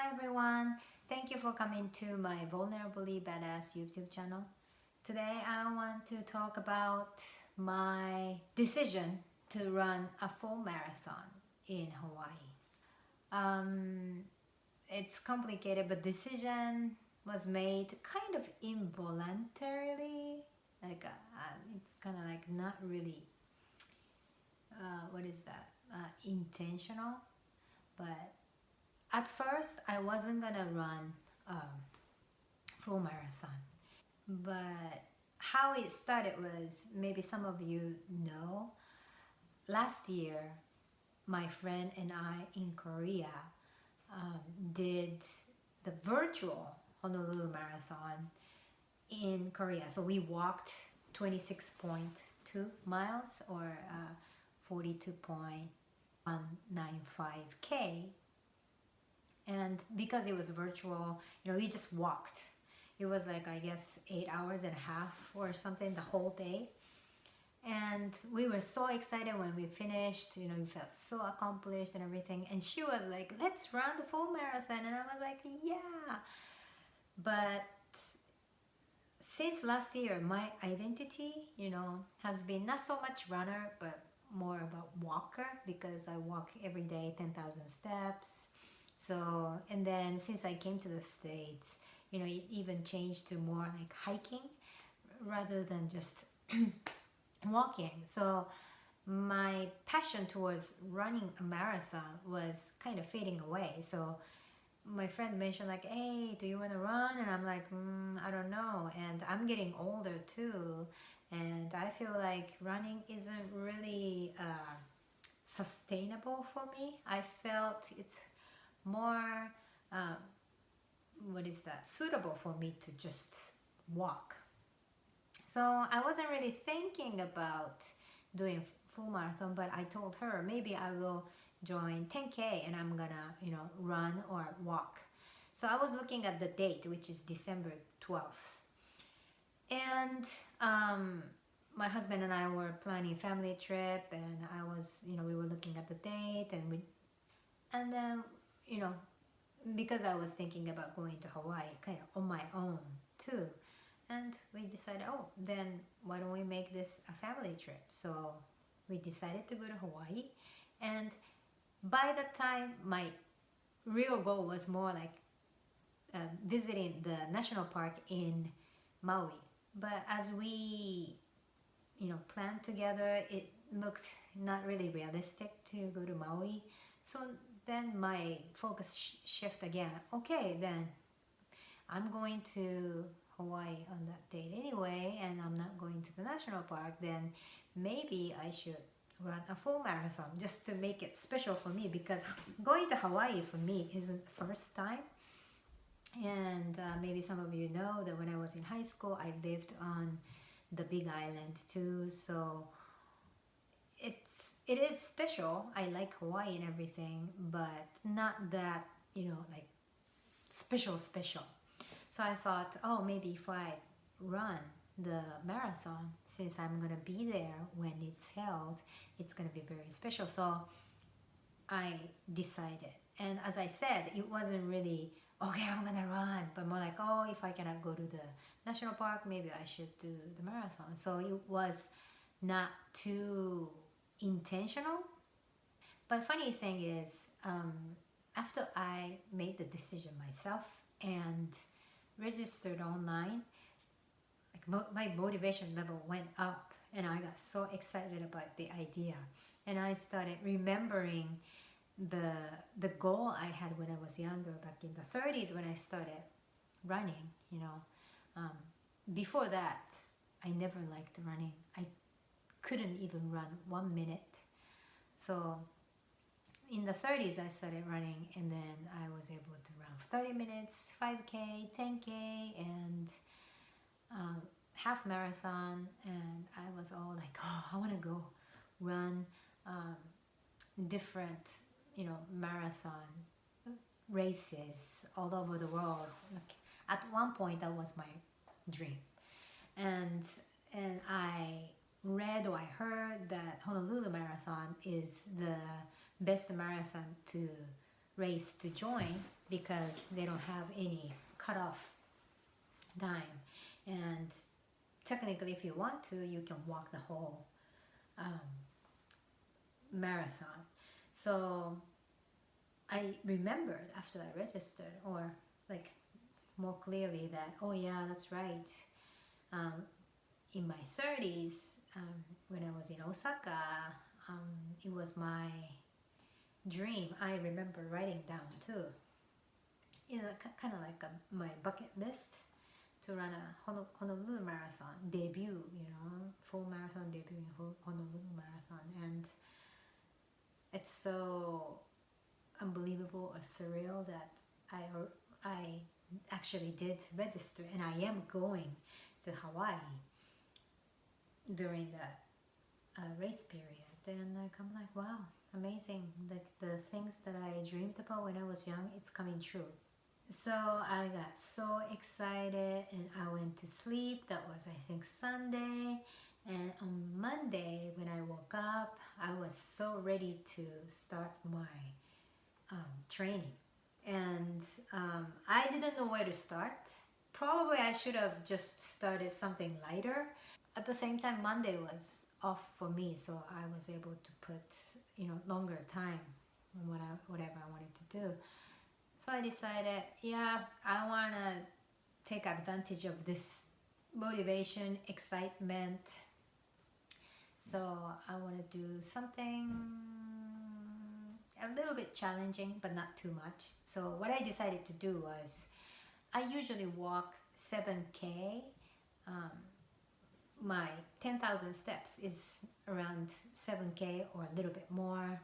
Hi everyone, thank you for coming to my Vulnerably Badass YouTube channel. Today I want to talk about my decision to run a full marathon in Hawaii. Um, it's complicated, but decision was made kind of involuntarily. It's kind of like not really, what is that, intentional, but at first I wasn't gonna run full marathon. But how it started was, maybe some of you know, last year my friend and I in Korea um, did the virtual Honolulu Marathon in Korea. So we walked 26.2 miles or 42.195K. And because it was virtual, we just walked. It was like, I guess, 8 hours and a half or something the whole day. And we were so excited when we finished. We felt so accomplished and everything. And she was like, let's run the full marathon. And I was like, yeah. But since last year, my identity, has been not so much runner, but more about walker, because I walk every day 10,000 steps. So, and then since I came to the States, it even changed to more like hiking rather than just walking. So my passion towards running a marathon was kind of fading away. So my friend mentioned like, hey, do you want to run? And I'm like, I don't know. And I'm getting older too. And I feel like running isn't really sustainable for me. I felt it's more, suitable for me to just walk. So I wasn't really thinking about doing full marathon, but I told her maybe I will join 10K and I'm gonna, run or walk. So I was looking at the date, which is December 12th. And my husband and I were planning a family trip, and we were looking at the date, and then, because I was thinking about going to Hawaii kind of on my own too. And we decided, oh, then why don't we make this a family trip? So we decided to go to Hawaii. And by that time, my real goal was more like visiting the national park in Maui. But as we, planned together, it looked not really realistic to go to Maui. So then my focus shift again. Okay, then I'm going to Hawaii on that date anyway, and I'm not going to the national park. Then maybe I should run a full marathon just to make it special for me, because going to Hawaii for me isn't the first time. And maybe some of you know that when I was in high school, I lived on the Big Island too. So it is special. I like Hawaii and everything, but not that, like special. So I thought, oh, maybe if I run the marathon, since I'm gonna be there when it's held, it's gonna be very special. So I decided, and as I said, it wasn't really, okay, I'm gonna run, but more like, oh, if I cannot go to the national park, maybe I should do the marathon. So it was not too intentional. But funny thing is, after I made the decision myself and registered online, like my motivation level went up, and I got so excited about the idea. And I started remembering the goal I had when I was younger, back in the 30s when I started running. Before that, I never liked running. I couldn't even run 1 minute. So in the 30s I started running, and then I was able to run for 30 minutes, 5K, 10K, and half marathon. And I was all like, oh, I want to go run different, marathon races all over the world. Like, at one point that was my dream. And I read or I heard that Honolulu Marathon is the best marathon to race to join because they don't have any cutoff time. And technically, if you want to, you can walk the whole um, marathon. So I remembered after I registered, or like more clearly, that oh yeah, that's right. Um, in my 30s, when I was in Osaka, it was my dream. I remember writing down too. Kind of like my bucket list to run a Honolulu Marathon debut. Full marathon debut in Honolulu Marathon, and it's so unbelievable or surreal that I actually did register, and I am going to Hawaii during that race period. And I'm like, wow, amazing! Like the things that I dreamed about when I was young, it's coming true. So I got so excited and I went to sleep. That was, I think, Sunday. And on Monday, when I woke up, I was so ready to start my training. And I didn't know where to start. Probably I should have just started something lighter. At the same time, Monday was off for me, so I was able to put longer time on whatever I wanted to do. So I decided, yeah, I want to take advantage of this motivation, excitement. So I want to do something a little bit challenging, but not too much. So what I decided to do was, I usually walk 7K. My 10,000 steps is around 7K or a little bit more,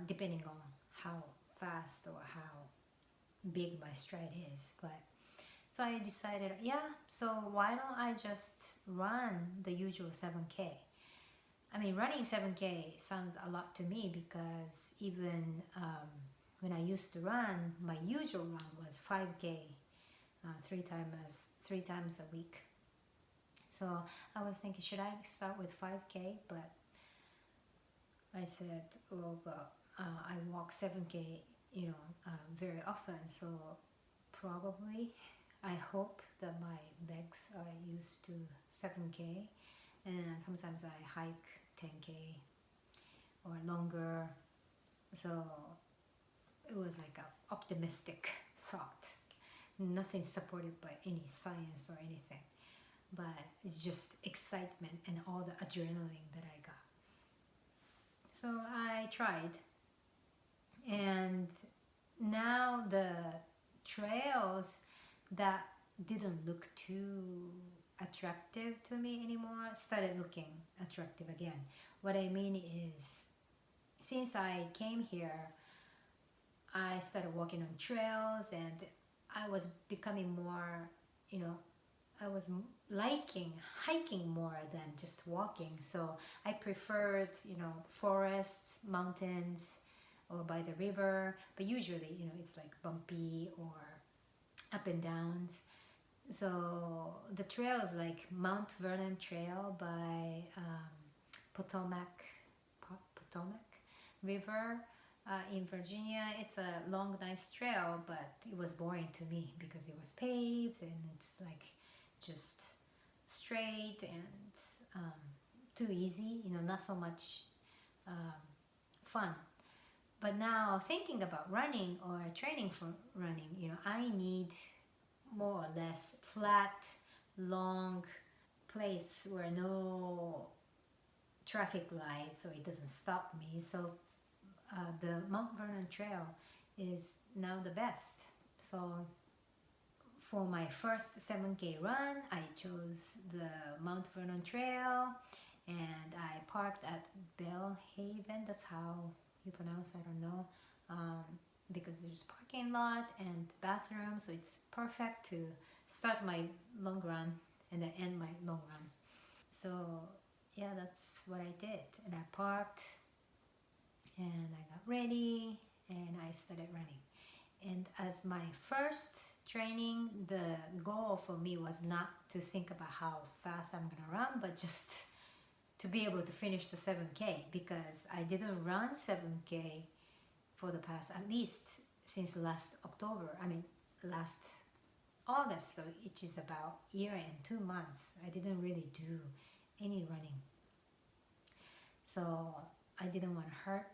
depending on how fast or how big my stride is. But so I decided, yeah, so why don't I just run the usual 7K? I mean, running 7K sounds a lot to me because even when I used to run, my usual run was 5K, three times a week. So I was thinking, should I start with 5K? But I said, oh, but I walk 7K, very often. So probably, I hope that my legs are used to 7K. And sometimes I hike 10K or longer. So it was like an optimistic thought. Nothing supported by any science or anything. But it's just excitement and all the adrenaline that I got. So I tried. And now the trails that didn't look too attractive to me anymore started looking attractive again. What I mean is, since I came here, I started walking on trails and I was becoming more, I was liking hiking more than just walking. So I preferred, forests, mountains, or by the river. But usually, it's like bumpy or up and downs. So the trails like Mount Vernon Trail by Potomac River in Virginia. It's a long, nice trail, but it was boring to me because it was paved and it's like just straight and too easy. Not so much fun. But now thinking about running or training for running, I need more or less flat, long place where no traffic lights or it doesn't stop me. So the Mount Vernon Trail is now the best. So for my first 7K run, I chose the Mount Vernon Trail and I parked at Bellhaven. That's how you pronounce, I don't know, because there's parking lot and bathroom, so it's perfect to start my long run and then end my long run. So yeah, that's what I did. And I parked and I got ready and I started running. And as my first training, the goal for me was not to think about how fast I'm gonna run, but just to be able to finish the 7K, because I didn't run 7K for the past at least since last October. I mean, last August, so it is about a year and 2 months. I didn't really do any running. So I didn't want to hurt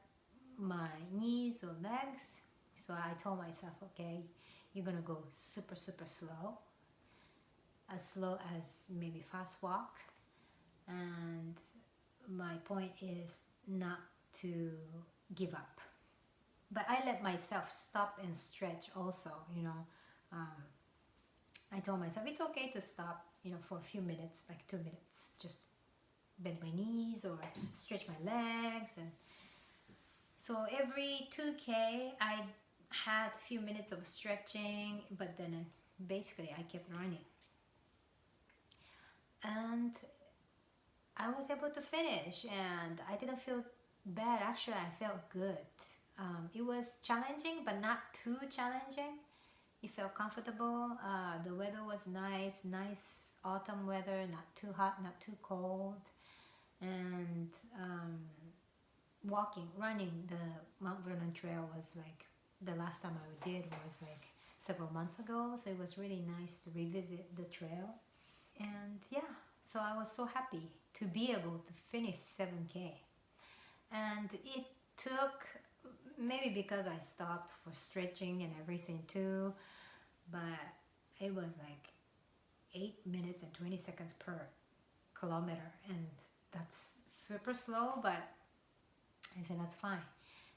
my knees or legs. So I told myself, okay, you're gonna go super, super slow as maybe fast walk. And my point is not to give up. But I let myself stop and stretch also, I told myself it's okay to stop, for a few minutes, like 2 minutes, just bend my knees or stretch my legs. And so every 2K I had a few minutes of stretching, but then basically I kept running. And I was able to finish and I didn't feel bad. Actually, I felt good. It was challenging, but not too challenging. It felt comfortable. The weather was nice autumn weather, not too hot, not too cold. And running the Mount Vernon Trail was like, the last time I did was like several months ago. So it was really nice to revisit the trail. And yeah, so I was so happy to be able to finish 7K. And it took, maybe because I stopped for stretching and everything too, but it was like 8 minutes and 20 seconds per kilometer, and that's super slow, but I said that's fine.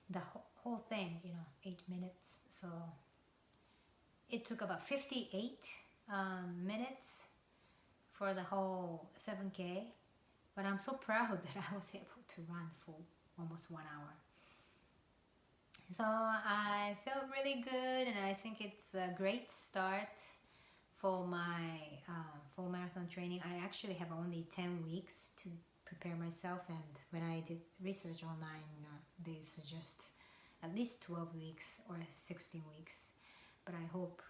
The whole thing, 8 minutes, so it took about 58 minutes for the whole 7K, but I'm so proud that I was able to run for almost 1 hour. So I felt really good, and I think it's a great start for my full marathon training. I actually have only 10 weeks to prepare myself, and when I did research online, they suggest at least 12 weeks or 16 weeks. But I hope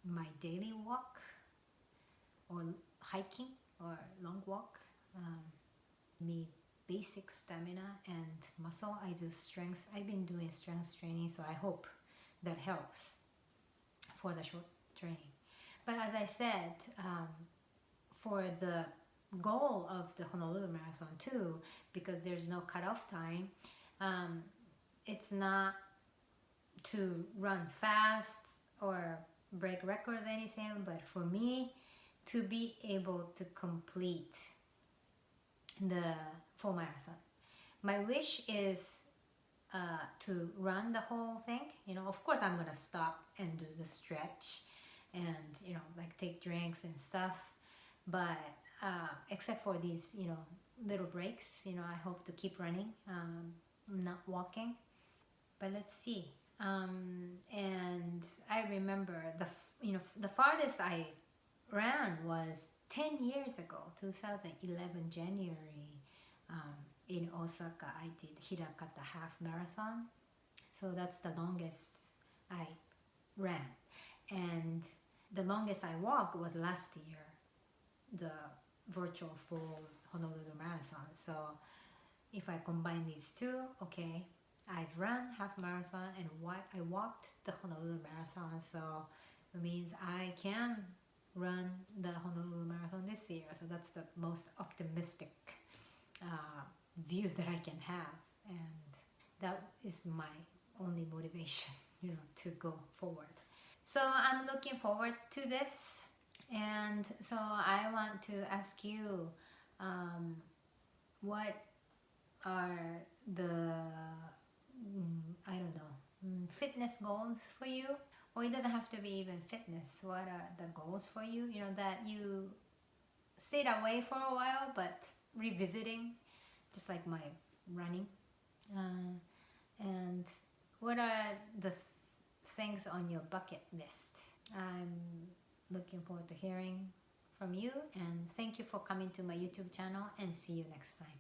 my daily walk or hiking or long walk, me basic stamina and muscle. I do strength. I've been doing strength training, so I hope that helps for the short training. But as I said, for the goal of the Honolulu Marathon too, because there's no cutoff time, it's not to run fast or break records or anything, but for me to be able to complete the full marathon. My wish is to run the whole thing. Of course I'm gonna stop and do the stretch and like take drinks and stuff, but except for these little breaks, I hope to keep running, not walking. But let's see. And I remember the farthest I ran was 10 years ago, 2011 January, in Osaka. I did Hirakata half marathon, so that's the longest I ran. And the longest I walked was last year, the virtual full Honolulu Marathon. So if I combine these two, okay, I've run half marathon and I walked the Honolulu Marathon, so it means I can run the Honolulu Marathon this year. So that's the most optimistic view that I can have, and that is my only motivation, to go forward. So I'm looking forward to this, and so I want to ask you, what are the I don't know, fitness goals for you? Or it doesn't have to be even fitness. What are the goals for you? That you stayed away for a while, but revisiting, just like my running. And what are the things on your bucket list? I'm looking forward to hearing from you, and thank you for coming to my YouTube channel, and see you next time.